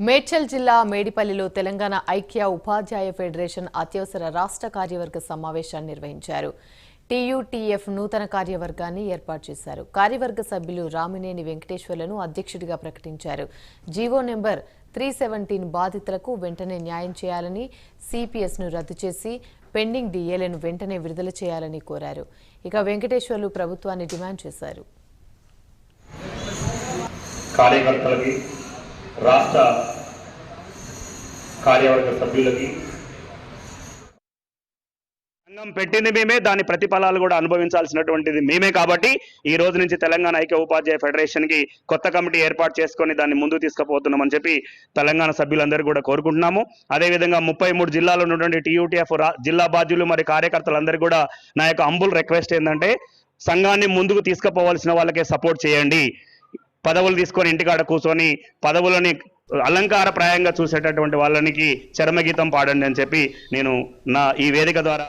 మేడ్చల్ జిల్లా మేడిపల్లిలో తెలంగాణ ఐక్య ఉపాధ్యాయ ఫెడరేషన్ అత్యవసర రాష్ట్ర కార్యవర్గ సమావేశాన్ని నిర్వహించారు. టీయూటీఎఫ్ నూతన కార్యవర్గాన్ని ఏర్పాటు చేశారు. కార్యవర్గ సభ్యులు రామినేని వెంకటేశ్వర్లను అధ్యక్షుడిగా ప్రకటించారు. జీవో నెంబర్ 317 బాధితులకు వెంటనే న్యాయం చేయాలని, సిపిఎస్ను రద్దు చేసి పెండింగ్ డిఏలను వెంటనే విడుదల చేయాలని కోరారు. ఇక వెంకటేశ్వర్లు ప్రభుత్వాన్ని డిమాండ్ చేశారు. కార్యకర్తలకి రాష్ట్ర కార్యవర్గ సభ్యులకి సంఘం పెట్టింది మేమే, దాని ప్రతిఫలాలు కూడా అనుభవించాల్సినటువంటిది మేమే. కాబట్టి ఈ రోజు నుంచి తెలంగాణ ఐక్య ఉపాధ్యాయ ఫెడరేషన్ కి కొత్త కమిటీ ఏర్పాటు చేసుకొని దాన్ని ముందుకు తీసుకుపోతున్నామని చెప్పి తెలంగాణ సభ్యులందరూ కూడా కోరుకుంటున్నాము. అదేవిధంగా 33 జిల్లాలో ఉన్నటువంటి టీయూటీఎఫ్ జిల్లా బాధ్యులు మరి కార్యకర్తలందరూ కూడా నా యొక్క హంబుల్ రిక్వెస్ట్ ఏంటంటే, సంఘాన్ని ముందుకు తీసుకుపోవాల్సిన వాళ్ళకే సపోర్ట్ చేయండి. పదవులు తీసుకొని ఇంటికాడ కూర్చొని పదవులని అలంకారప్రాయంగా చూసేటటువంటి వాళ్ళకి చరమగీతం పాడండి అని చెప్పి నేను ఈ వేదిక ద్వారా